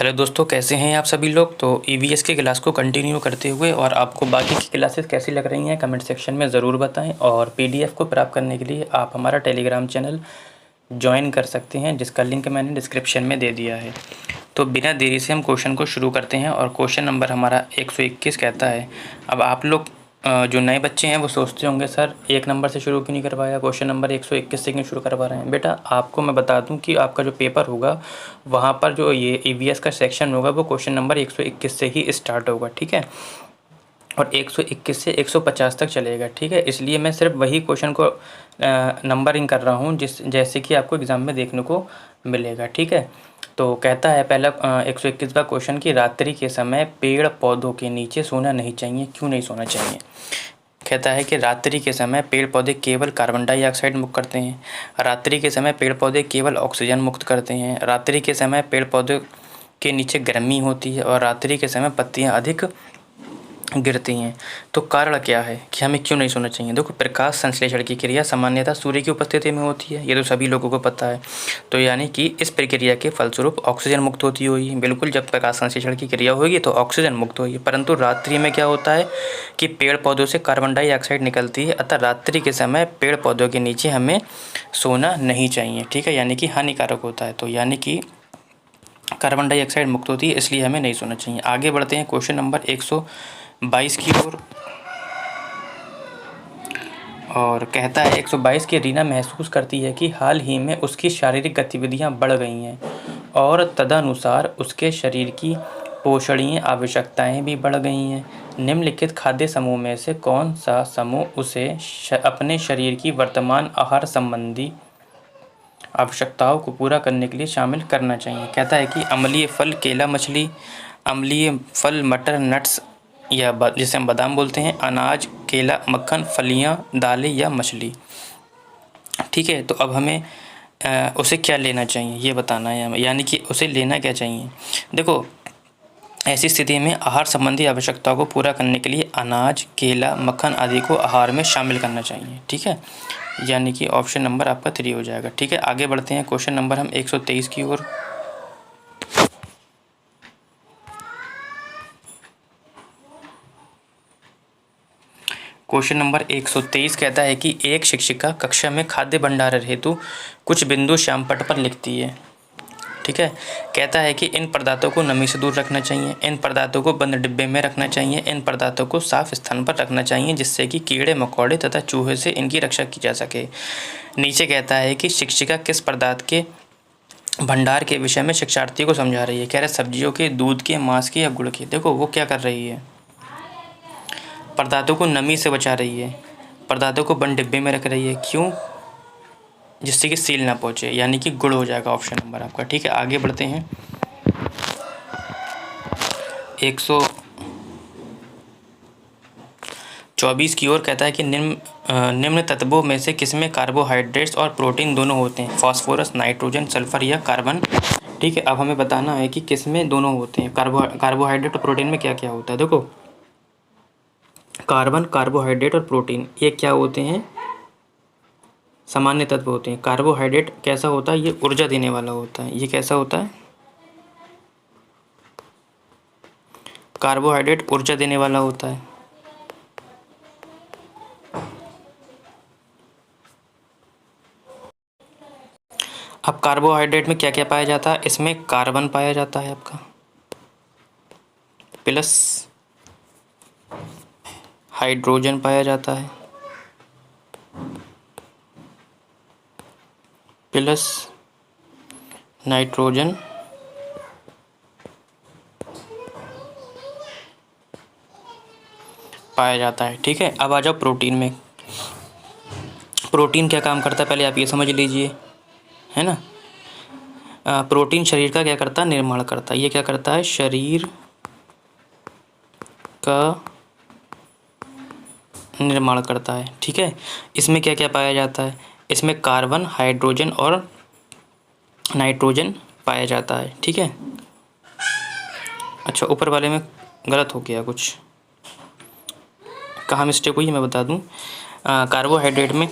Hello दोस्तों, कैसे हैं आप सभी लोग। तो ईवीएस की क्लास को कंटिन्यू करते हुए और आपको बाकी की क्लासेस कैसी लग रही हैं कमेंट सेक्शन में ज़रूर बताएं। और पीडीएफ को प्राप्त करने के लिए आप हमारा टेलीग्राम चैनल ज्वाइन कर सकते हैं, जिसका लिंक मैंने डिस्क्रिप्शन में दे दिया है। तो बिना देरी से हम क्वेश्चन को शुरू करते हैं और क्वेश्चन नंबर हमारा 121 कहता है। अब आप लोग जो नए बच्चे हैं वो सोचते होंगे सर 1 नंबर से शुरू क्यों नहीं करवाया, क्वेश्चन नंबर 121 से क्यों शुरू करवा रहे हैं। बेटा आपको मैं बता दूं कि आपका जो पेपर होगा वहाँ पर जो ये ईवीएस का सेक्शन होगा वो क्वेश्चन नंबर 121 से ही स्टार्ट होगा, ठीक है। और 121 से 150 तक चलेगा, ठीक है। इसलिए मैं सिर्फ वही क्वेश्चन को नंबरिंग कर रहा हूँ जैसे कि आपको एग्ज़ाम में देखने को मिलेगा, ठीक है। तो कहता है पहला 121वां क्वेश्चन कि रात्रि के समय पेड़ पौधों के नीचे सोना नहीं चाहिए, क्यों नहीं सोना चाहिए। कहता है कि रात्रि के समय पेड़ पौधे केवल कार्बन डाइऑक्साइड मुक्त करते हैं, रात्रि के समय पेड़ पौधे केवल ऑक्सीजन मुक्त करते हैं, रात्रि के समय पेड़ पौधे के नीचे गर्मी होती है और रात्रि के समय पत्तियां अधिक गिरती हैं। तो कारण क्या है कि हमें क्यों नहीं सोना चाहिए। देखो, प्रकाश संश्लेषण की क्रिया सामान्यतः सूर्य की उपस्थिति में होती है, ये तो सभी लोगों को पता है। तो यानी कि इस प्रक्रिया के फलस्वरूप ऑक्सीजन मुक्त होती होगी। बिल्कुल, जब प्रकाश संश्लेषण की क्रिया होगी तो ऑक्सीजन मुक्त होगी। परंतु रात्रि में क्या होता है कि पेड़ पौधों से कार्बन डाइऑक्साइड निकलती है, अतः रात्रि के समय पेड़ पौधों के नीचे हमें सोना नहीं चाहिए, ठीक है। यानी कि हानिकारक होता है। तो यानी कि कार्बन डाइऑक्साइड मुक्त होती है, इसलिए हमें नहीं सोना चाहिए। आगे बढ़ते हैं क्वेश्चन नंबर 122 की ओर। और कहता है 122 की रीना महसूस करती है कि हाल ही में उसकी शारीरिक गतिविधियां बढ़ गई हैं और तदनुसार उसके शरीर की पोषणीय आवश्यकताएं भी बढ़ गई हैं। निम्नलिखित खाद्य समूह में से कौन सा समूह उसे अपने शरीर की वर्तमान आहार संबंधी आवश्यकताओं को पूरा करने के लिए शामिल करना चाहिए। कहता है कि अम्लीय फल केला मछली, अम्लीय फल मटर नट्स या जिसे हम बादाम बोलते हैं, अनाज केला मक्खन, फलियां दालें या मछली, ठीक है। तो अब हमें उसे क्या लेना चाहिए ये बताना है हमें, यानी कि उसे लेना क्या चाहिए। देखो, ऐसी स्थिति में आहार संबंधी आवश्यकताओं को पूरा करने के लिए अनाज केला मक्खन आदि को आहार में शामिल करना चाहिए, ठीक है। यानी कि ऑप्शन नंबर आपका 3 हो जाएगा, ठीक है। आगे बढ़ते हैं क्वेश्चन नंबर हम 123 की ओर। क्वेश्चन नंबर 123 कहता है कि एक शिक्षिका कक्षा में खाद्य भंडारण हेतु कुछ बिंदु श्यामपट्ट पर लिखती है, ठीक है। कहता है कि इन पदार्थों को नमी से दूर रखना चाहिए, इन पदार्थों को बंद डिब्बे में रखना चाहिए, इन पदार्थों को साफ स्थान पर रखना चाहिए जिससे कि कीड़े मकोड़े तथा चूहे से इनकी रक्षा की जा सके। नीचे कहता है कि शिक्षिका किस पदार्थ के भंडार के विषय में शिक्षार्थी को समझा रही है। कह रहे सब्जियों के, दूध के, मांस के या गुड़ के। देखो वो क्या कर रही है, पदार्थों को नमी से बचा रही है, पदार्थों को बंद डिब्बे में रख रही है। क्यों? जिससे कि सील ना पहुंचे, यानी कि गुड़ हो जाएगा ऑप्शन नंबर आपका, ठीक है। आगे बढ़ते हैं 124 की ओर। कहता है कि निम्न तत्वों में से किसमें कार्बोहाइड्रेट्स और प्रोटीन दोनों होते हैं। फास्फोरस, नाइट्रोजन, सल्फर या कार्बन, ठीक है। अब हमें बताना है कि किसमें दोनों होते हैं। कार्बोहाइड्रेट और प्रोटीन में क्या क्या होता है। देखो, कार्बन, कार्बोहाइड्रेट और प्रोटीन ये क्या होते हैं, सामान्य तत्व होते हैं। कार्बोहाइड्रेट कैसा होता है, ये ऊर्जा देने वाला होता है। ये कैसा होता है, कार्बोहाइड्रेट ऊर्जा देने वाला होता है। अब कार्बोहाइड्रेट में क्या क्या पाया जाता है, इसमें कार्बन पाया जाता है आपका, प्लस हाइड्रोजन पाया जाता है, प्लस नाइट्रोजन, पाया जाता है, ठीक है। अब आ जाओ प्रोटीन में। प्रोटीन क्या काम करता है पहले आप ये समझ लीजिए, है ना। प्रोटीन शरीर का क्या करता है, निर्माण करता है। ये क्या करता है, शरीर का निर्माण करता है, ठीक है। इसमें क्या क्या पाया जाता है, इसमें कार्बन, हाइड्रोजन और नाइट्रोजन पाया जाता है, ठीक है। अच्छा, ऊपर वाले में गलत हो गया कुछ, कहाँ मिस्टेक हुई मैं बता दूं। कार्बोहाइड्रेट में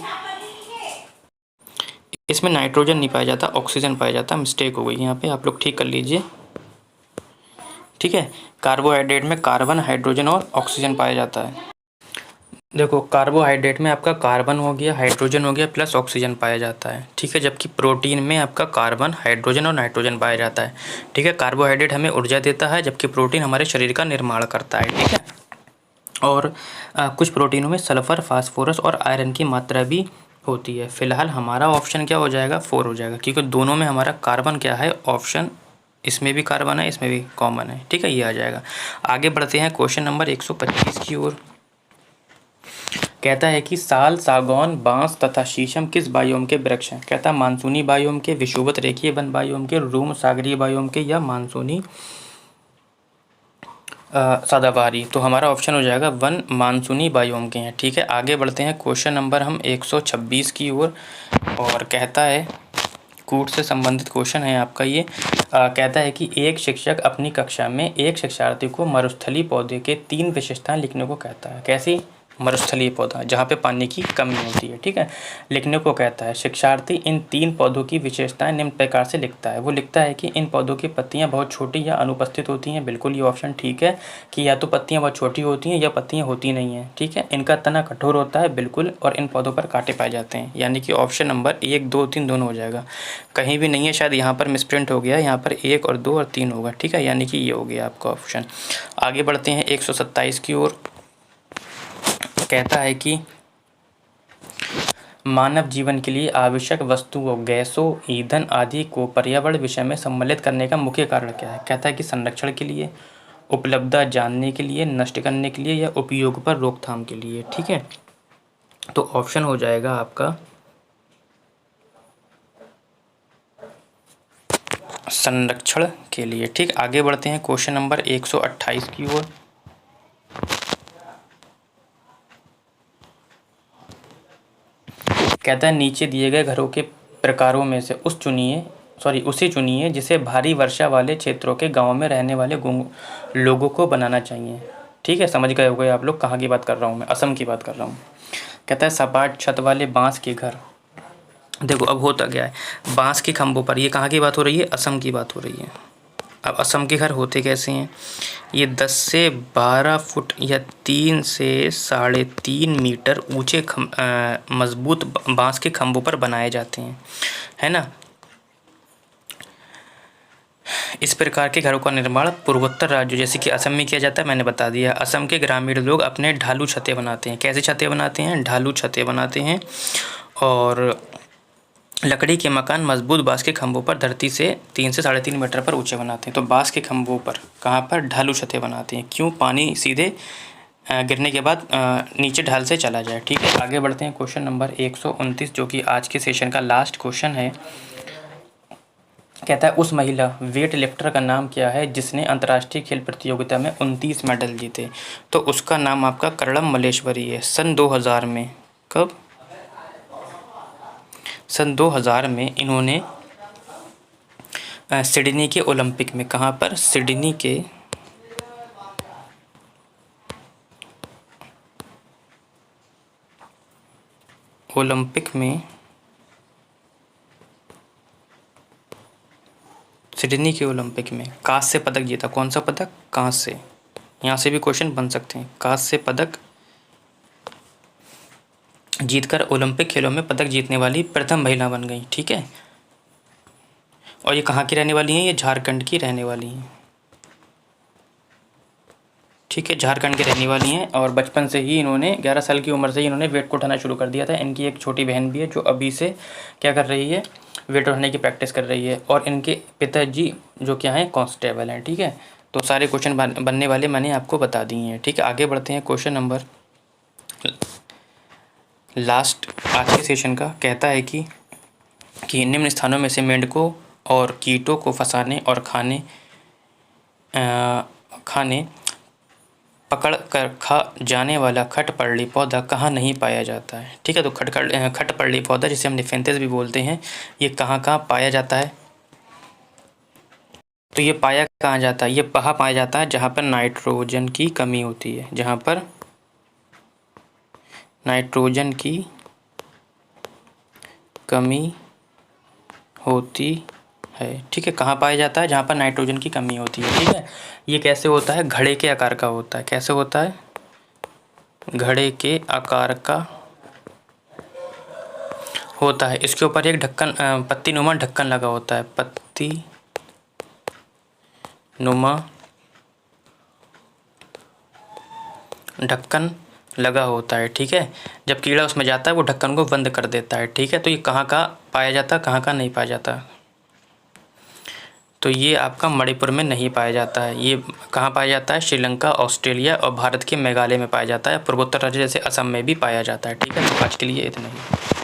इसमें नाइट्रोजन नहीं पाया जाता, ऑक्सीजन पाया जाता। मिस्टेक हो गई यहाँ पे, आप लोग ठीक कर लीजिए। ठीक है। कार्बोहाइड्रेट में कार्बन, हाइड्रोजन और ऑक्सीजन पाया जाता है। देखो कार्बोहाइड्रेट में आपका कार्बन हो गया, हाइड्रोजन हो गया प्लस ऑक्सीजन पाया जाता है। ठीक है। जबकि प्रोटीन में आपका कार्बन, हाइड्रोजन और नाइट्रोजन पाया जाता है। ठीक है। कार्बोहाइड्रेट हमें ऊर्जा देता है जबकि प्रोटीन हमारे शरीर का निर्माण करता है। ठीक है। और कुछ प्रोटीनों में सल्फर, फास्फोरस और आयरन की मात्रा भी होती है। फिलहाल हमारा ऑप्शन क्या हो जाएगा, 4 हो जाएगा, क्योंकि दोनों में हमारा कार्बन क्या है, ऑप्शन इसमें भी कार्बन है, इसमें भी कॉमन है। ठीक है, ये आ जाएगा। आगे बढ़ते हैं क्वेश्चन नंबर 125 की ओर। कहता है कि साल, सागौन, बांस तथा शीशम किस बायोम के वृक्ष हैं। कहता है मानसूनी बायोम के, विषुवत रेखीय वन बायोम के, रूम सागरीय बायोम के या मानसूनी सदाबहारी। तो हमारा ऑप्शन हो जाएगा 1 मानसूनी बायोम के हैं। ठीक है। आगे बढ़ते हैं क्वेश्चन नंबर हम 126 की ओर और कहता है कूट से संबंधित क्वेश्चन है आपका ये। कहता है कि एक शिक्षक अपनी कक्षा में एक शिक्षार्थी को मरुस्थलीय पौधे के 3 विशेषताएं लिखने को कहता है। कैसी? मरुस्थलीय पौधा, जहाँ पे पानी की कमी होती है। ठीक है, लिखने को कहता है। शिक्षार्थी इन 3 पौधों की विशेषताएं निम्न प्रकार से लिखता है। वो लिखता है कि इन पौधों की पत्तियां बहुत छोटी या अनुपस्थित होती हैं। बिल्कुल ये ऑप्शन ठीक है कि या तो पत्तियां बहुत छोटी होती हैं या पत्तियां होती नहीं हैं। ठीक है। इनका तना कठोर होता है बिल्कुल, और इन पौधों पर कांटे पाए जाते हैं। यानी कि ऑप्शन नंबर 1, 2, 3 दोनों हो जाएगा। कहीं भी नहीं है, शायद यहाँ पर मिसप्रिंट हो गया है, यहाँ पर 1 और 2 और 3 होगा। ठीक है, यानी कि ये हो गया आपका ऑप्शन। आगे बढ़ते हैं 127 की ओर। कहता है कि मानव जीवन के लिए आवश्यक वस्तुओं, गैसों, ईंधन आदि को पर्यावरण विषय में सम्मिलित करने का मुख्य कारण क्या है। कहता है कि संरक्षण के लिए, उपलब्धता जानने के लिए, नष्ट करने के लिए या उपयोग पर रोकथाम के लिए। ठीक है, तो ऑप्शन हो जाएगा आपका संरक्षण के लिए। ठीक, आगे बढ़ते हैं क्वेश्चन नंबर 128 की ओर। कहता है नीचे दिए गए घरों के प्रकारों में से उसे चुनिए जिसे भारी वर्षा वाले क्षेत्रों के गांवों में रहने वाले लोगों को बनाना चाहिए। ठीक है, समझ गए होंगे आप लोग कहाँ की बात कर रहा हूँ मैं, असम की बात कर रहा हूँ। कहता है सपाट छत वाले बांस के घर। देखो अब होता क्या है, बांस के खंभों पर, ये कहाँ की बात हो रही है, असम की बात हो रही है। अब असम के घर होते कैसे हैं, ये 10 से 12 फुट या 3 से 3.5 मीटर ऊंचे मजबूत बांस के खंभों पर बनाए जाते हैं, है ना। इस प्रकार के घरों का निर्माण पूर्वोत्तर राज्यों जैसे कि असम में किया जाता है, मैंने बता दिया। असम के ग्रामीण लोग अपने ढालू छतें बनाते हैं। कैसी छतें बनाते हैं, ढालू छतें बनाते हैं। और लकड़ी के मकान मजबूत बांस के खंभों पर धरती से 3 से 3.5 मीटर पर ऊंचे बनाते हैं। तो बांस के खंभों पर कहाँ पर, ढालू छतें बनाते हैं। क्यों, पानी सीधे गिरने के बाद नीचे ढाल से चला जाए। ठीक है, आगे बढ़ते हैं क्वेश्चन नंबर 129 जो कि आज के सेशन का लास्ट क्वेश्चन है। कहता है उस महिला वेट लिफ्टर का नाम क्या है जिसने अंतर्राष्ट्रीय खेल प्रतियोगिता में 29 मेडल जीते। तो उसका नाम आपका कर्णम मल्लेश्वरी है। सन 2000 में, कब, सन 2000 में इन्होंने सिडनी के ओलंपिक में, कहाँ पर, सिडनी के ओलंपिक में, सिडनी के ओलंपिक में कांस्य पदक जीता। कौन सा पदक, कांस्य। यहाँ से भी क्वेश्चन बन सकते हैं। कांस्य पदक जीतकर ओलंपिक खेलों में पदक जीतने वाली प्रथम महिला बन गई। ठीक है, और ये कहाँ की रहने वाली हैं, ये झारखंड की रहने वाली हैं। ठीक है, झारखंड की रहने वाली हैं। और बचपन से ही इन्होंने 11 साल की उम्र से ही इन्होंने वेट को उठाना शुरू कर दिया था। इनकी एक छोटी बहन भी है जो अभी से क्या कर रही है, वेट उठाने की प्रैक्टिस कर रही है। और इनके पिताजी जो क्या हैं, कांस्टेबल हैं। ठीक है, तो सारे क्वेश्चन बनने वाले मैंने आपको बता दिए हैं। ठीक है, आगे बढ़ते हैं क्वेश्चन नंबर लास्ट आज के सेशन का। कहता है कि निम्न स्थानों में से मेंढकों और कीटों को फंसाने और खाने पकड़ कर खा जाने वाला खटपरली पौधा कहाँ नहीं पाया जाता है। ठीक है, तो खटपरली पौधा जिसे हम निफेंथिस भी बोलते हैं, ये कहाँ कहाँ पाया जाता है। तो ये पाया कहाँ जाता है, ये वहाँ पाया जाता है जहाँ पर नाइट्रोजन की कमी होती है, जहाँ पर नाइट्रोजन की कमी होती है। ठीक है, कहाँ पाया जाता है? जहाँ पर नाइट्रोजन की कमी होती है। ठीक है, ये कैसे होता है? घड़े के आकार का होता है। कैसे होता है? घड़े के आकार का होता है। इसके ऊपर एक ढक्कन पत्ती नुमा ढक्कन लगा होता है। पत्ती नुमा ढक्कन लगा होता है। ठीक है, जब कीड़ा उसमें जाता है वो ढक्कन को बंद कर देता है। ठीक है, तो ये कहाँ पाया जाता है, कहाँ नहीं पाया जाता? तो ये आपका मणिपुर में नहीं पाया जाता है। ये कहाँ पाया जाता है? श्रीलंका, ऑस्ट्रेलिया और भारत के मेघालय में पाया जाता है। पूर्वोत्तर राज्य जैसे असम में भी पाया जाता है। ठीक है, तो आज के लिए इतना ही।